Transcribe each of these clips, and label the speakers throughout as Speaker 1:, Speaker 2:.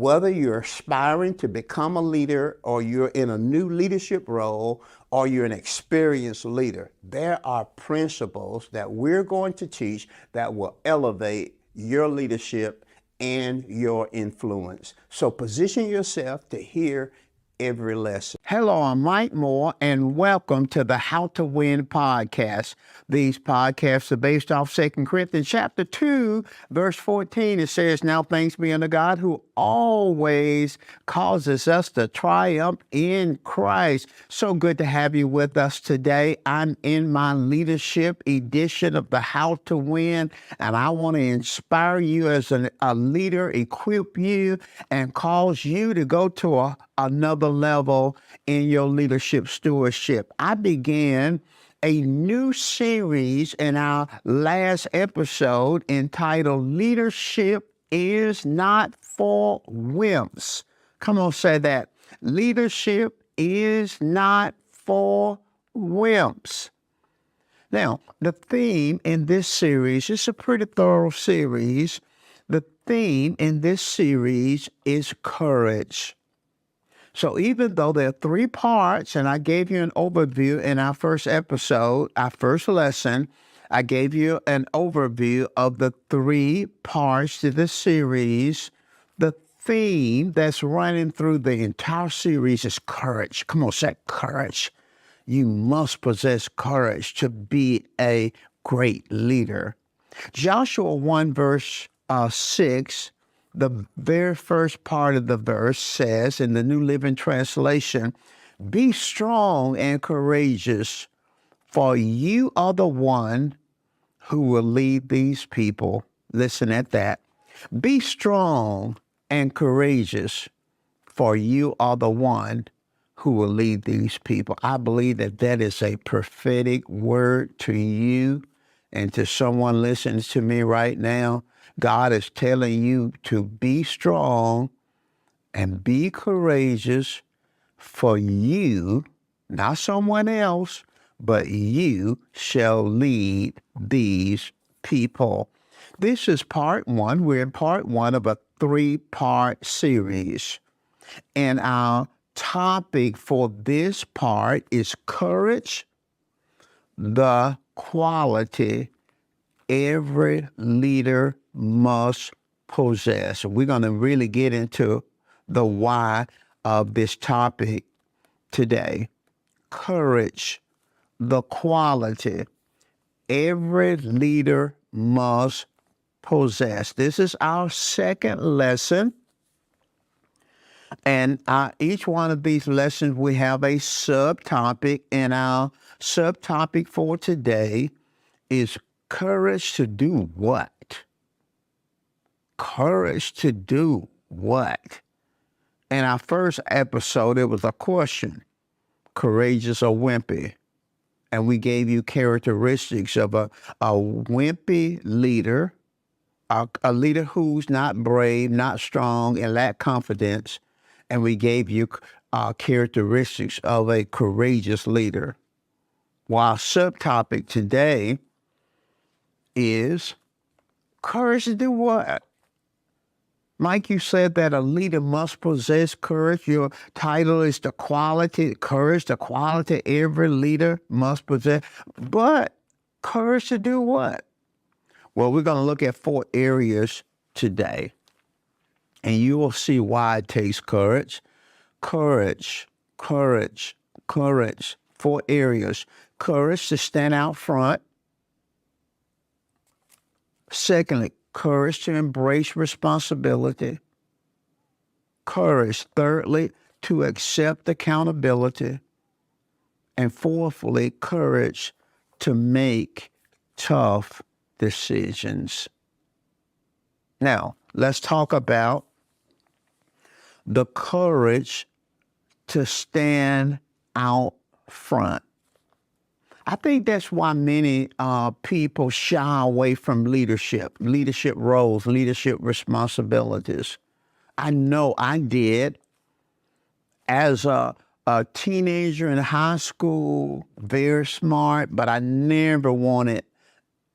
Speaker 1: Whether you're aspiring to become a leader or you're in a new leadership role or you're an experienced leader, there are principles that we're going to teach that will elevate your leadership and your influence. So position yourself to hear every lesson. Hello, I'm Mike Moore, and welcome to the How to Win podcast. These podcasts are based off 2 Corinthians chapter 2, verse 14. It says, "Now thanks be unto God who always causes us to triumph in Christ." So good to have you with us today. I'm in my leadership edition of the How to Win, and I want to inspire you as a leader, equip you, and cause you to go to another level in your leadership stewardship. I began a new series in our last episode entitled "Leadership is Not for Wimps." Come on, say that. Leadership is not for wimps. Now, the theme in this series is a pretty thorough series. The theme in this series is courage. So even though there are 3 parts, and I gave you an overview in our first episode, our first lesson, I gave you an overview of the 3 parts to the series. The theme that's running through the entire series is courage. Come on, say courage. You must possess courage to be a great leader. Joshua 1 verse 6, the very first part of the verse says in the New Living Translation, "Be strong and courageous, for you are the one who will lead these people." Listen at that. Be strong and courageous, for you are the one who will lead these people. I believe that that is a prophetic word to you and to someone listening to me right now. God is telling you to be strong and be courageous, for you, not someone else, but you shall lead these people. This is part 1. We're in part 1 of a 3-part series. And our topic for this part is courage, the quality every leader must possess. We're going to really get into the why of this topic today. Courage, the quality every leader must possess. This is our second lesson. And each one of these lessons, we have a subtopic. And our subtopic for today is courage to do what? Courage to do what? In our first episode, it was a question, courageous or wimpy? And we gave you characteristics of a wimpy leader, a leader who's not brave, not strong, and lack confidence. And we gave you characteristics of a courageous leader. While subtopic today is courage to do what? Mike, you said that a leader must possess courage. Your title is the quality, courage, the quality every leader must possess. But courage to do what? Well, we're going to look at 4 areas today, and you will see why it takes courage. Courage, courage, courage. 4 areas. Courage to stand out front. Secondly, courage to embrace responsibility. Courage, thirdly, to accept accountability. And fourthly, courage to make tough decisions. Now, let's talk about the courage to stand out front. I think that's why many people shy away from leadership roles, leadership responsibilities. I know I did as a teenager in high school, very smart, but I never wanted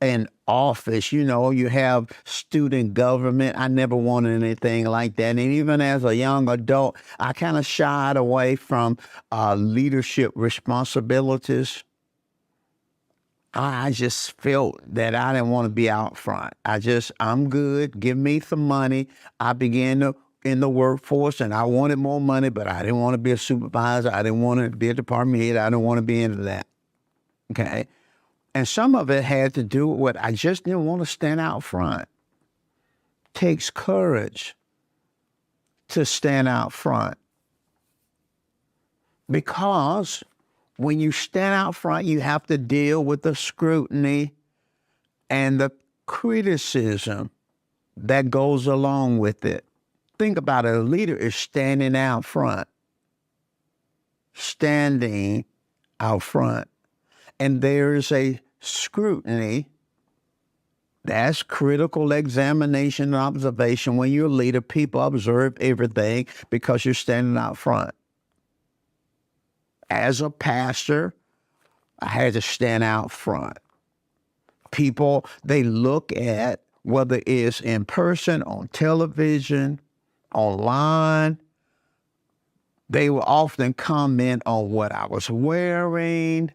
Speaker 1: an office. You know, you have student government. I never wanted anything like that. And even as a young adult, I kind of shied away from leadership responsibilities. I just felt that I didn't want to be out front. I'm good. Give me some money. I began to in the workforce and I wanted more money, but I didn't want to be a supervisor. I didn't want to be a department head. I didn't want to be into that. Okay. And some of it had to do with what I just didn't want to stand out front. Takes courage to stand out front. Because when you stand out front, you have to deal with the scrutiny and the criticism that goes along with it. Think about it. A leader is standing out front. Standing out front. And there's a scrutiny. That's critical examination and observation. When you're a leader, people observe everything because you're standing out front. As a pastor, I had to stand out front. People, they look at whether it's in person, on television, online. They will often comment on what I was wearing,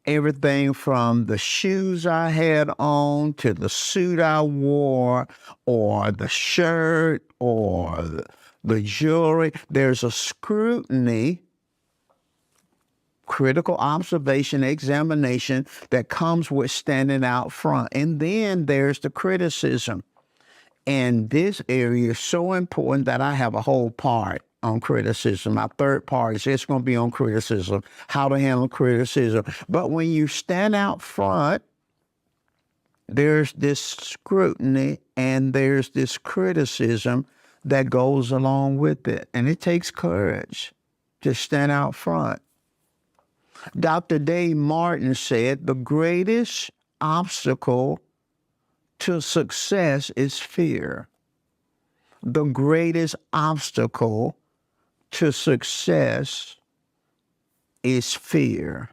Speaker 1: everything from the shoes I had on to the suit I wore or the shirt or the jewelry. There's a scrutiny, critical observation, examination that comes with standing out front. And then there's the criticism. And this area is so important that I have a whole part on criticism. My third part is just going to be on criticism, how to handle criticism. But when you stand out front, there's this scrutiny and there's this criticism that goes along with it. And it takes courage to stand out front. Dr. Dave Martin said the greatest obstacle to success is fear. The greatest obstacle to success is fear.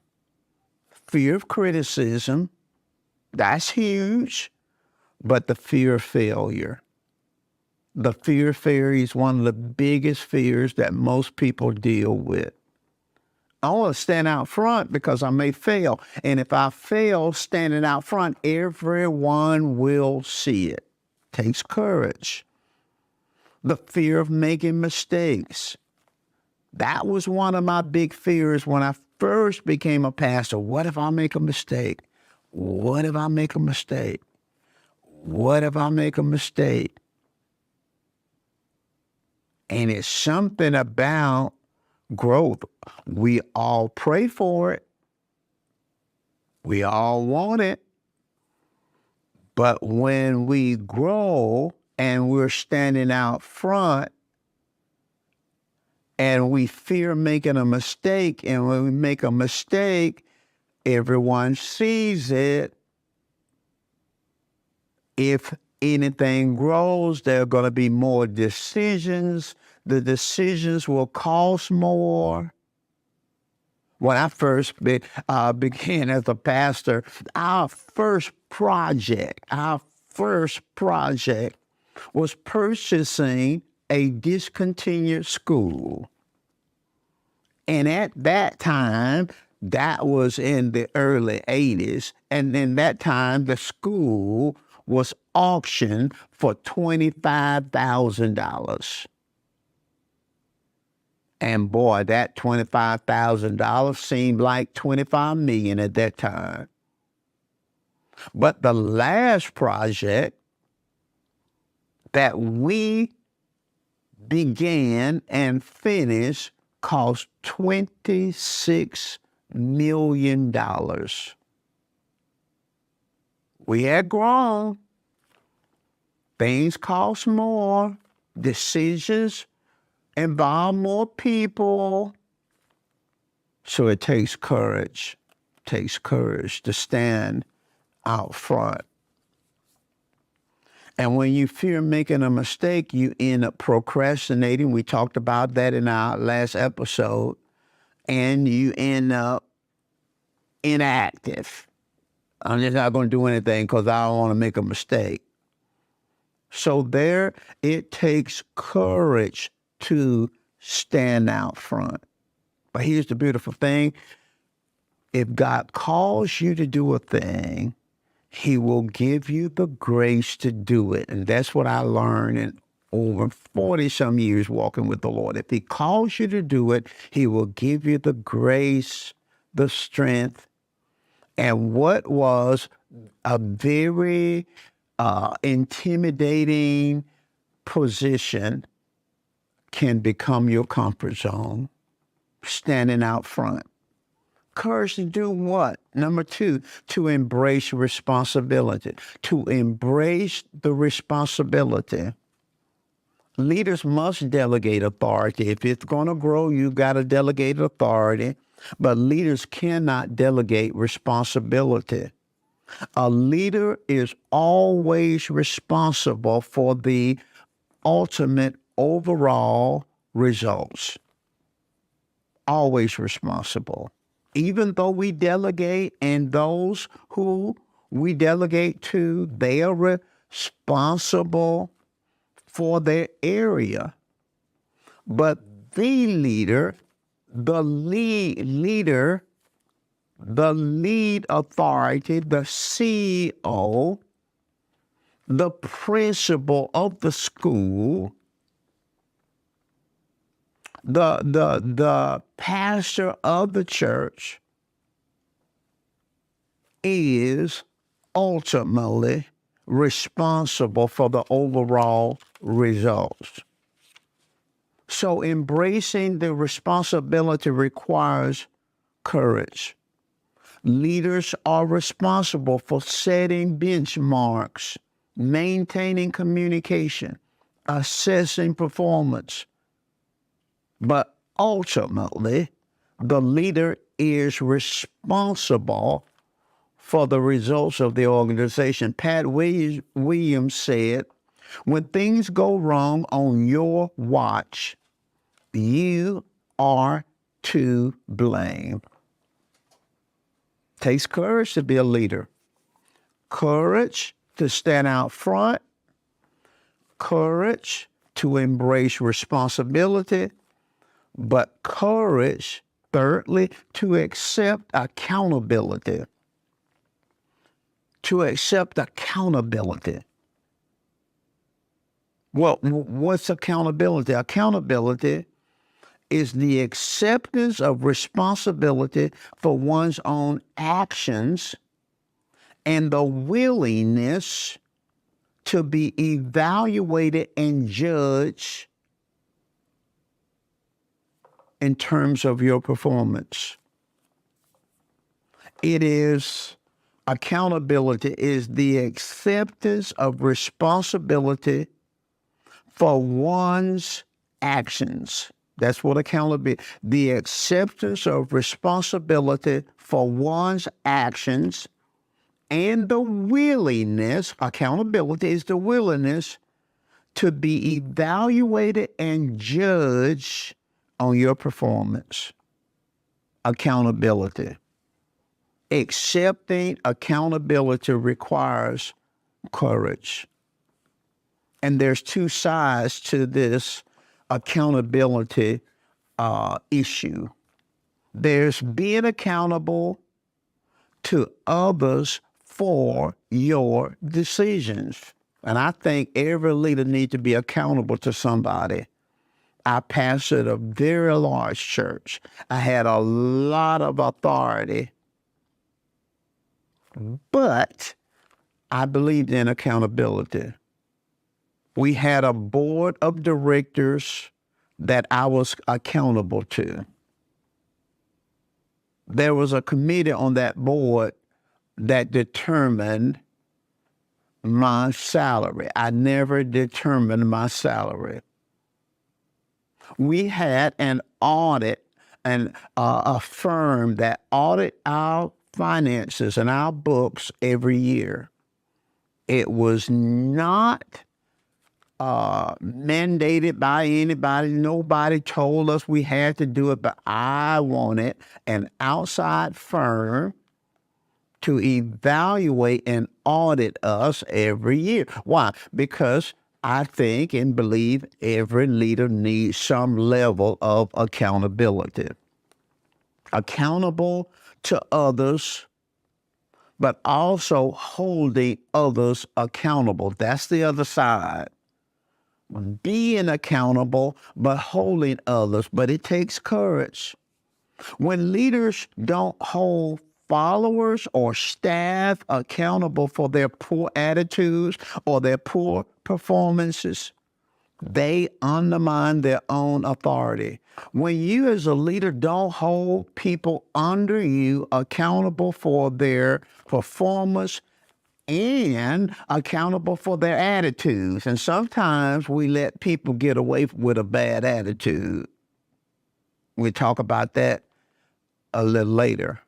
Speaker 1: Fear of criticism, that's huge, but the fear of failure. The fear of failure is one of the biggest fears that most people deal with. I want to stand out front because I may fail. And if I fail standing out front, everyone will see it. Takes courage. The fear of making mistakes. That was one of my big fears when I first became a pastor. What if I make a mistake? What if I make a mistake? What if I make a mistake? And it's something about growth. We all pray for it. We all want it. But when we grow and we're standing out front and we fear making a mistake, and when we make a mistake, everyone sees it. If anything grows, there are going to be more decisions. The decisions will cost more. When I first began as a pastor, our first project was purchasing a discontinued school. And at that time, that was in the early 80s, and in that time, the school was auctioned for $25,000. And boy, that $25,000 seemed like $25 million at that time. But the last project that we began and finished cost $26 million. We had grown. Things cost more. Decisions involve more people. So it takes courage to stand out front. And when you fear making a mistake, you end up procrastinating. We talked about that in our last episode. And you end up inactive. I'm just not going to do anything because I don't want to make a mistake. So it takes courage to stand out front. But here's the beautiful thing. If God calls you to do a thing, He will give you the grace to do it. And that's what I learned over 40 some years walking with the Lord. If he calls you to do it, he will give you the grace, the strength, and what was a very intimidating position can become your comfort zone, standing out front. Courage to do what? Number two, to embrace responsibility. To embrace the responsibility. Leaders must delegate authority. If it's going to grow, you got to delegate authority. But leaders cannot delegate responsibility. A leader is always responsible for the ultimate overall results. Always responsible. Even though we delegate, and those who we delegate to, they are responsible for their area. But the leader, the leader, the lead authority, the CEO, the principal of the school, the pastor of the church is ultimately responsible for the overall results. So embracing the responsibility requires courage. Leaders are responsible for setting benchmarks, maintaining communication, assessing performance. But ultimately, the leader is responsible for the results of the organization. Pat Williams said, when things go wrong on your watch, you are to blame. Takes courage to be a leader. Courage to stand out front. Courage to embrace responsibility. But courage, thirdly, to accept accountability. To accept accountability. Well, what's accountability? Accountability is the acceptance of responsibility for one's own actions and the willingness to be evaluated and judged in terms of your performance. Accountability is the acceptance of responsibility for one's actions. That's what accountability, the acceptance of responsibility for one's actions and the willingness, accountability is the willingness to be evaluated and judged on your performance. Accountability. Accepting accountability requires courage. And there's two sides to this accountability issue. There's being accountable to others for your decisions. And I think every leader needs to be accountable to somebody. I pastored a very large church. I had a lot of authority, but I believed in accountability. We had a board of directors that I was accountable to. There was a committee on that board that determined my salary. I never determined my salary. We had an audit and a firm that audit our finances and our books every year. It was not mandated by anybody. Nobody told us we had to do it, but I wanted an outside firm to evaluate and audit us every year. Why? Because I think and believe every leader needs some level of accountability. Accountable to others, but also holding others accountable. That's the other side. being accountable, but holding others. But it takes courage. When leaders don't hold followers or staff accountable for their poor attitudes or their poor performances, they undermine their own authority. When you as a leader don't hold people under you accountable for their performance and accountable for their attitudes, and sometimes we let people get away with a bad attitude. We talk about that a little later.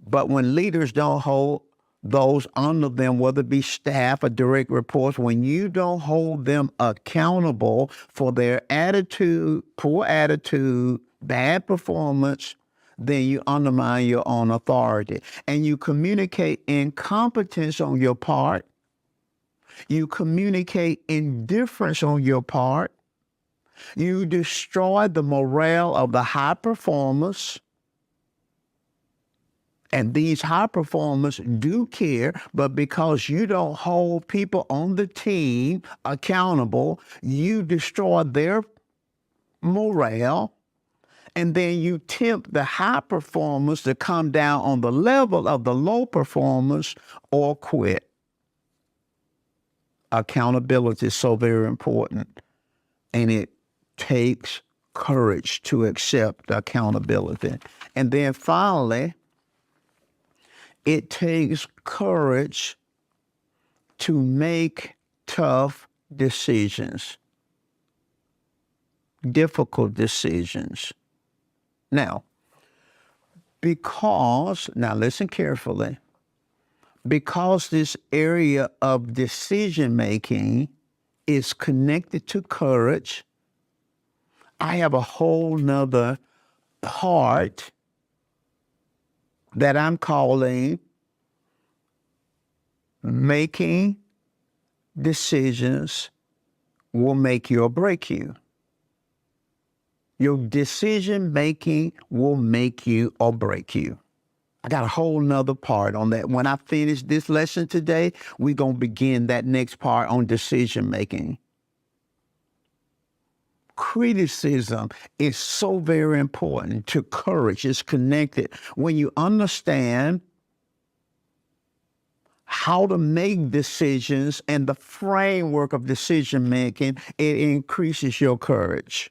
Speaker 1: But when leaders don't hold those under them, whether it be staff or direct reports, when you don't hold them accountable for their attitude, poor attitude, bad performance, then you undermine your own authority. And you communicate incompetence on your part. You communicate indifference on your part. You destroy the morale of the high performers. And these high performers do care, but because you don't hold people on the team accountable, you destroy their morale. And then you tempt the high performers to come down on the level of the low performers or quit. Accountability is so very important. And it takes courage to accept accountability. And then finally, it takes courage to make tough decisions, difficult decisions. Now listen carefully, because this area of decision making is connected to courage, I have a whole nother part that I'm calling making decisions will make you or break you. Your decision making will make you or break you. I got a whole nother part on that. When I finish this lesson today, we're going to begin that next part on decision making. Criticism is so very important to courage. It's connected. When you understand how to make decisions and the framework of decision making, it increases your courage.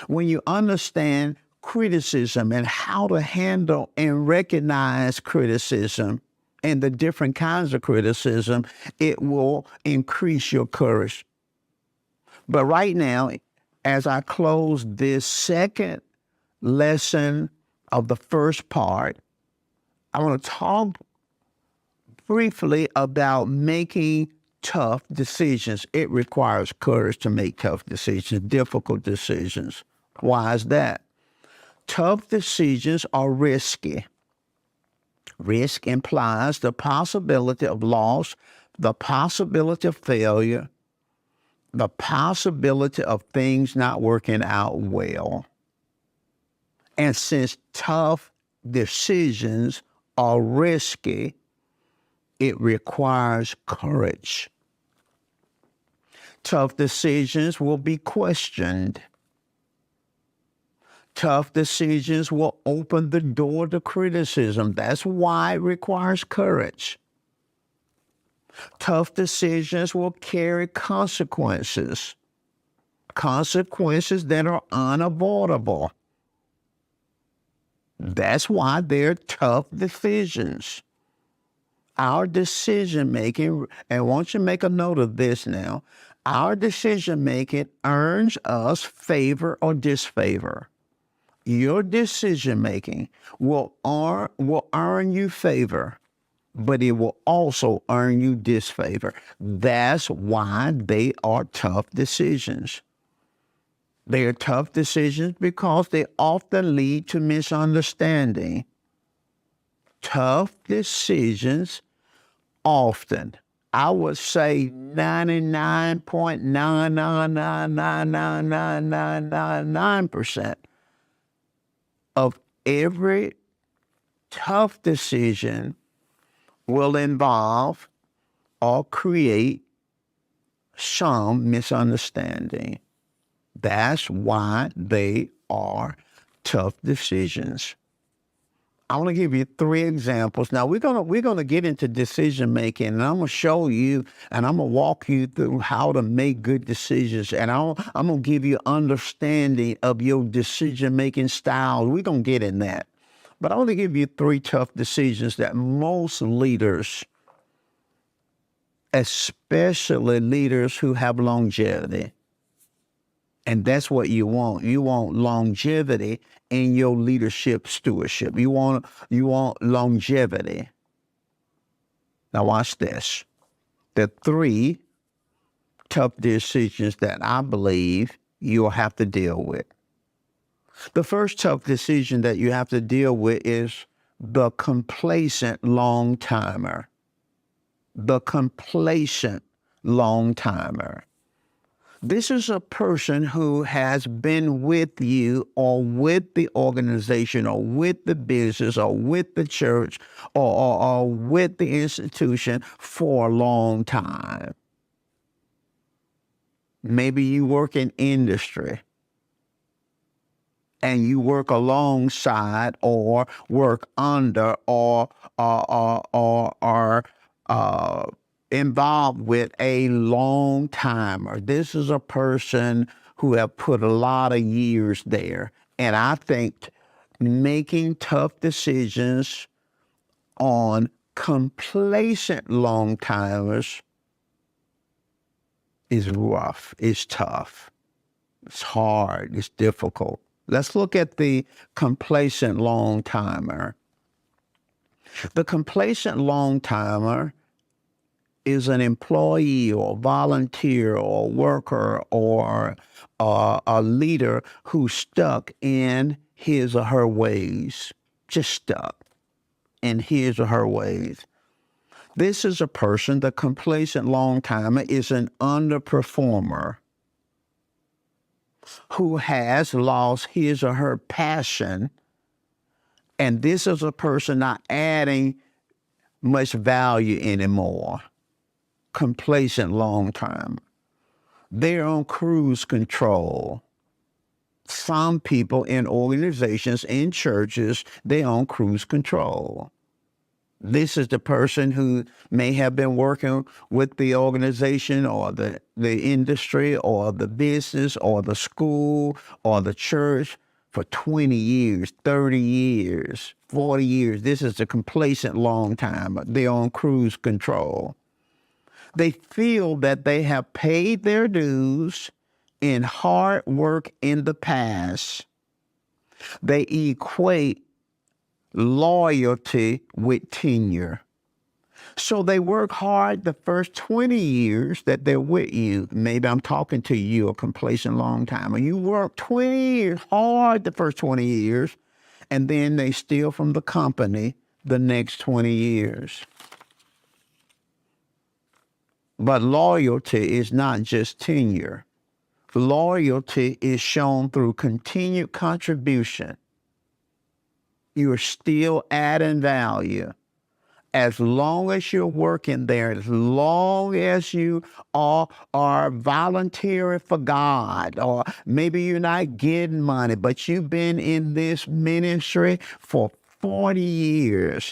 Speaker 1: When you understand criticism and how to handle and recognize criticism and the different kinds of criticism, it will increase your courage. But right now, as I close this second lesson of the first part, I want to talk briefly about making tough decisions. It requires courage to make tough decisions, difficult decisions. Why is that? Tough decisions are risky. Risk implies the possibility of loss, the possibility of failure, the possibility of things not working out well. And since tough decisions are risky, it requires courage. Tough decisions will be questioned. Tough decisions will open the door to criticism. That's why it requires courage. Tough decisions will carry consequences, consequences that are unavoidable. That's why they're tough decisions. Our decision making, and I want you to make a note of this now, our decision making earns us favor or disfavor. Your decision making will earn you favor, but it will also earn you disfavor. That's why they are tough decisions. They are tough decisions because they often lead to misunderstanding. Tough decisions often, I would say 99.999999999% of every tough decision will involve or create some misunderstanding. That's why they are tough decisions. I want to give you 3 examples. Now we're gonna get into decision making, and I'm gonna show you, and I'm gonna walk you through how to make good decisions, and I'm gonna give you understanding of your decision making style. We're gonna get in that, but I want to give you 3 tough decisions that most leaders, especially leaders who have longevity. And that's what you want. You want longevity in your leadership stewardship. You want longevity. Now watch this. The 3 tough decisions that I believe you'll have to deal with. The first tough decision that you have to deal with is the complacent long timer. The complacent long timer. This is a person who has been with you or with the organization or with the business or with the church or with the institution for a long time. Maybe you work in industry and you work alongside or work under or are involved with a long timer. This is a person who have put a lot of years there. And I think making tough decisions on complacent long timers is rough, it's tough, it's hard, it's difficult. Let's look at the complacent long timer. The complacent long timer is an employee or volunteer or worker or a leader who's stuck in his or her ways, just stuck in his or her ways. This is a person, the complacent long timer is an underperformer who has lost his or her passion. And this is a person not adding much value anymore. Complacent long time. They're on cruise control. Some people in organizations, in churches, they're on cruise control. This is the person who may have been working with the organization or the industry or the business or the school or the church for 20 years, 30 years, 40 years. This is a complacent long time. They're on cruise control. They feel that they have paid their dues in hard work in the past. They equate loyalty with tenure. So they work hard the first 20 years that they're with you. Maybe I'm talking to you, a complacent long timer. You work 20 years hard the first 20 years, and then they steal from the company the next 20 years. But loyalty is not just tenure. Loyalty is shown through continued contribution. You're still adding value. As long as you're working there, as long as you are volunteering for God, or maybe you're not getting money, but you've been in this ministry for 40 years,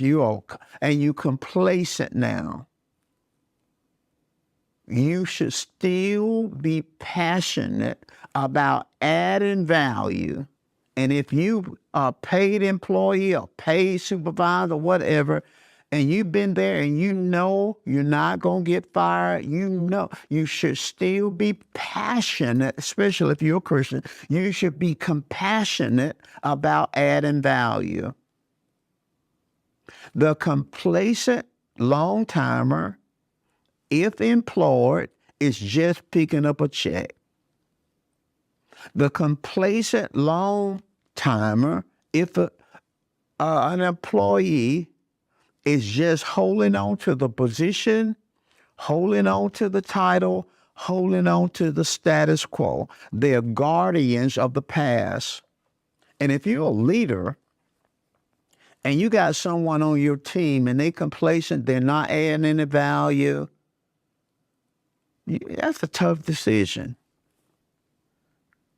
Speaker 1: and you're complacent now. You should still be passionate about adding value. And if you are a paid employee or paid supervisor, whatever, and you've been there and you know you're not going to get fired, you know you should still be passionate, especially if you're a Christian. You should be compassionate about adding value. The complacent long timer, if employed, is just picking up a check. The complacent long timer, if an employee is just holding on to the position, holding on to the title, holding on to the status quo. They're guardians of the past. And if you're a leader and you got someone on your team and they complacent, they're not adding any value, That's a tough decision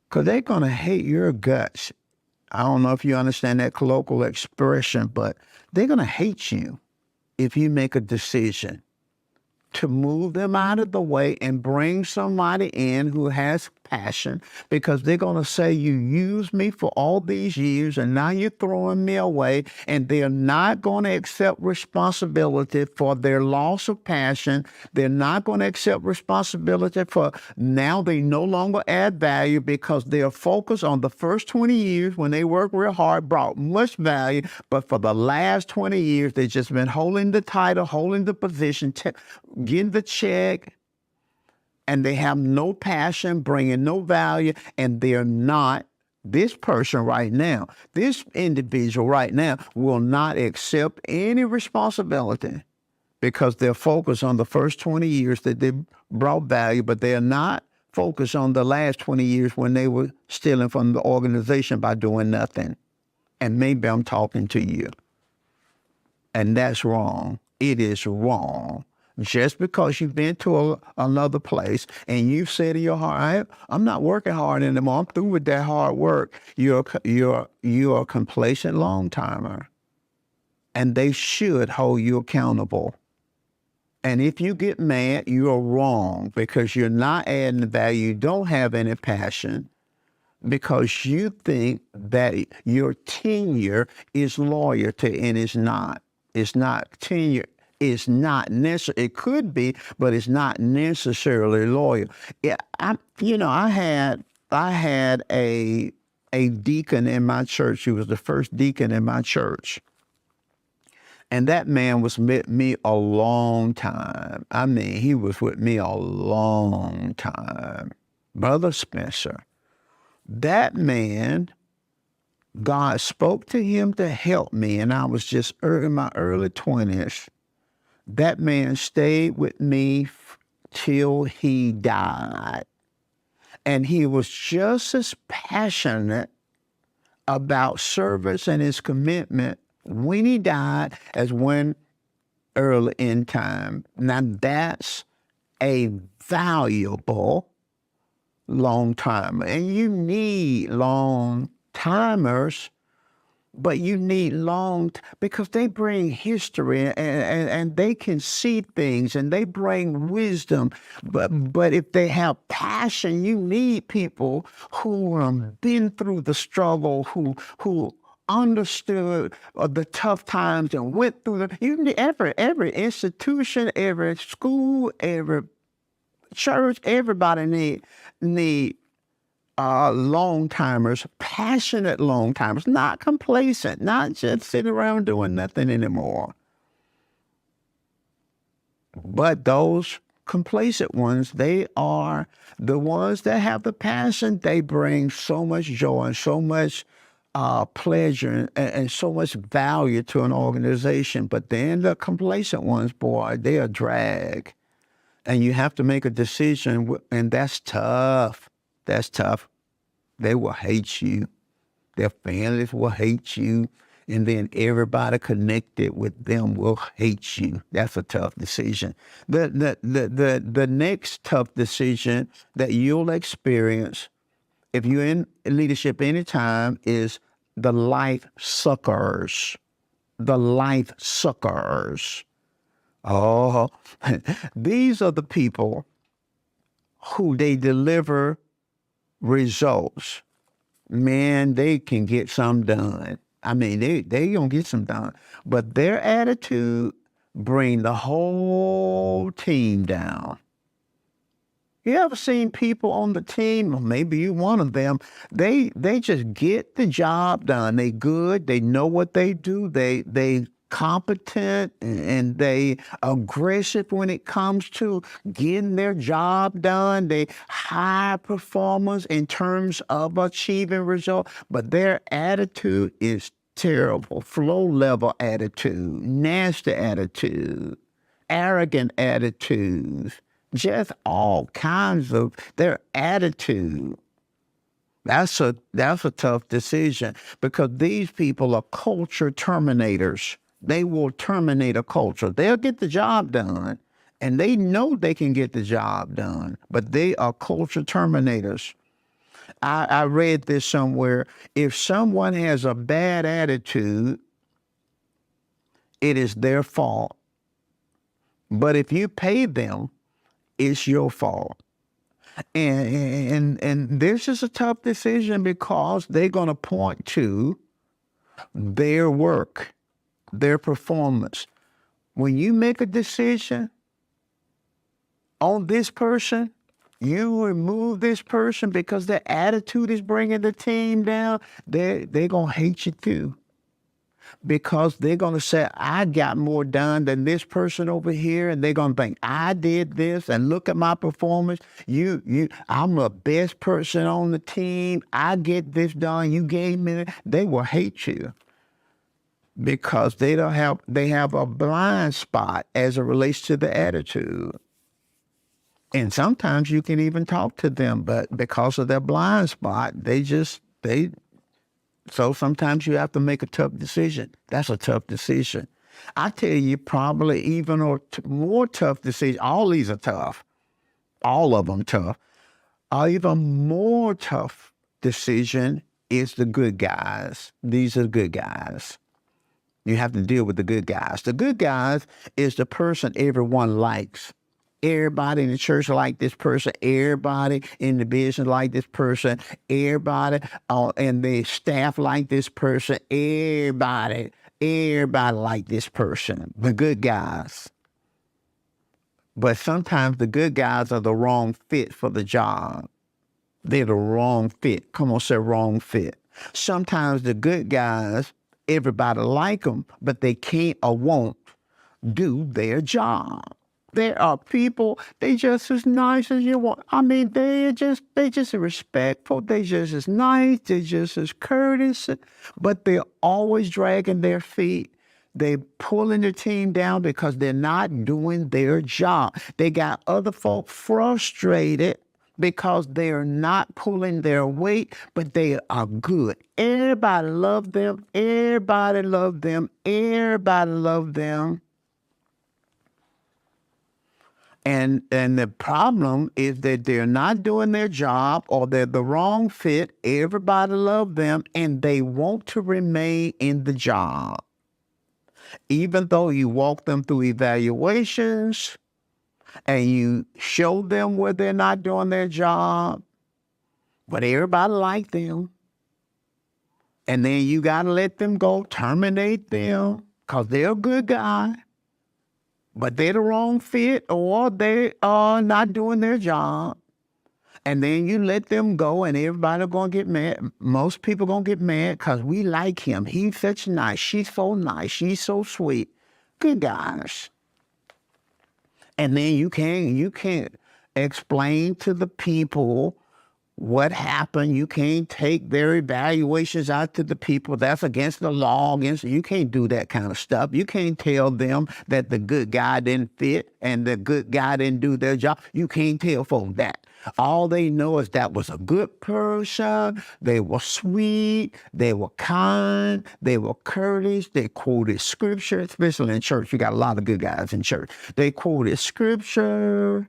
Speaker 1: because they're going to hate your guts. I don't know if you understand that colloquial expression, but they're going to hate you if you make a decision to move them out of the way and bring somebody in who has passion, because they're going to say, you used me for all these years and now you're throwing me away, and they're not going to accept responsibility for their loss of passion. They're not going to accept responsibility for now they no longer add value, because they're focused on the first 20 years when they worked real hard, brought much value, but for the last 20 years, they've just been holding the title, holding the position, getting the check, and they have no passion, bringing no value, and they're not, this person right now, this individual right now will not accept any responsibility because they're focused on the first 20 years that they brought value, but they're not focused on the last 20 years when they were stealing from the organization by doing nothing. And maybe I'm talking to you. And that's wrong. It is wrong. Just because you've been to another place and you've said in your heart, I'm not working hard anymore, I'm through with that hard work, you're a complacent long timer. And they should hold you accountable. And if you get mad, you're wrong, because you're not adding value, you don't have any passion, because you think that your tenure is loyalty, and it's not. It's not tenure. It's not necessary. It could be, but it's not necessarily loyal. Yeah, I had a deacon in my church. He was the first deacon in my church, and that man was with me a long time. I mean, he was with me a long time, Brother Spencer. That man, God spoke to him to help me, and I was just in my early 20s. That man stayed with me till he died. And he was just as passionate about service and his commitment when he died as when early in time. Now that's a valuable long timer. And you need long timers, but you need because they bring history, and they can see things, and they bring wisdom. But if they have passion, you need people who been through the struggle, who understood the tough times and went through every institution, every school, every church, everybody need long timers, passionate long timers, not complacent, not just sitting around doing nothing anymore. But those complacent ones, they are the ones that have the passion. They bring so much joy and so much pleasure and so much value to an organization. But then the complacent ones, boy, they are drag. And you have to make a decision, and that's tough. That's tough. They will hate you. Their families will hate you. And then everybody connected with them will hate you. That's a tough decision. The next tough decision that you'll experience if you're in leadership anytime is the life suckers. The life suckers. Oh, these are the people who they deliver results. Man, they can get some done. I mean, they gonna get some done, but their attitude bring the whole team down. You ever seen people on the team, or maybe you one of them, they just get the job done. They good, they know what they do, they competent, and they aggressive when it comes to getting their job done. They high performers in terms of achieving results, but their attitude is terrible. Flow level attitude, nasty attitude, arrogant attitudes, just all kinds of their attitude. That's a tough decision, because these people are culture terminators. They will terminate a culture. They'll get the job done, and they know they can get the job done, but they are culture terminators. I read this somewhere. If someone has a bad attitude, it is their fault. But if you pay them, it's your fault. And this is a tough decision because they're going to point to their work, their performance. When you make a decision on this person, you remove this person because their attitude is bringing the team down, they're going to hate you too. Because they're going to say, I got more done than this person over here. And they're going to think, I did this and look at my performance. I'm the best person on the team. I get this done. You gave me that. They will hate you because they have a blind spot as it relates to the attitude. And sometimes you can even talk to them, but because of their blind spot, so sometimes you have to make a tough decision. That's a tough decision. I tell you, probably even more tough decision. All these are tough. All of them tough. Even more tough decision is the good guys. These are the good guys. You have to deal with the good guys. The good guys is the person everyone likes. Everybody in the church like this person. Everybody in the business like this person. Everybody and the staff like this person. Everybody like this person. The good guys. But sometimes the good guys are the wrong fit for the job. They're the wrong fit. Come on, say wrong fit. Sometimes the good guys, everybody like them, but they can't or won't do their job. There are people, they just as nice as you want. I mean, they just respectful. They just as nice. They just as courteous. But they're always dragging their feet. They're pulling the team down because they're not doing their job. They got other folk frustrated because they're not pulling their weight, but they are good. Everybody love them. Everybody love them. Everybody love them. And the problem is that they're not doing their job or they're the wrong fit. Everybody love them and they want to remain in the job. Even though you walk them through evaluations and you show them where they're not doing their job, but everybody like them. And then you got to let them go, terminate them because they're a good guy. But they're the wrong fit or they are not doing their job. And then you let them go and everybody going to get mad. Most people going to get mad because we like him. He's such nice. She's so nice. She's so sweet. Good guys. And then you can't explain to the people what happened. You can't take their evaluations out to the people. That's against the law. You can't do that kind of stuff. You can't tell them that the good guy didn't fit and the good guy didn't do their job. You can't tell folks that. All they know is that was a good person. They were sweet. They were kind. They were courteous. They quoted scripture, especially in church. You got a lot of good guys in church. They quoted scripture.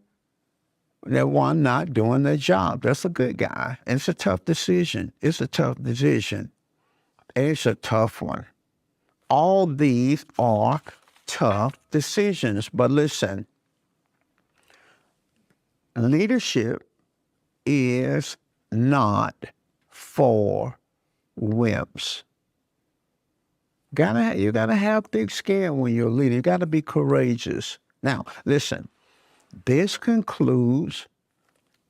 Speaker 1: That one not doing their job. That's a good guy. And it's a tough decision. It's a tough decision. It's a tough one. All these are tough decisions. But listen, leadership is not for wimps. You gotta have thick skin when you're a leader. You gotta be courageous. Now, listen. This concludes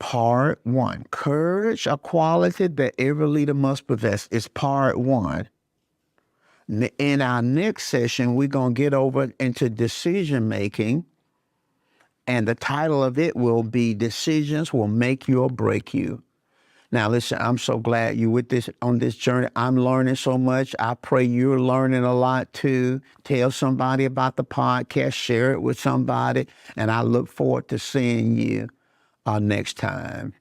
Speaker 1: part one. Courage, a quality that every leader must possess, is part one. In our next session, we're going to get over into decision making, and the title of it will be Decisions Will Make You or Break You. Now, listen, I'm so glad you're with this on this journey. I'm learning so much. I pray you're learning a lot too. Tell somebody about the podcast, share it with somebody, and I look forward to seeing you next time.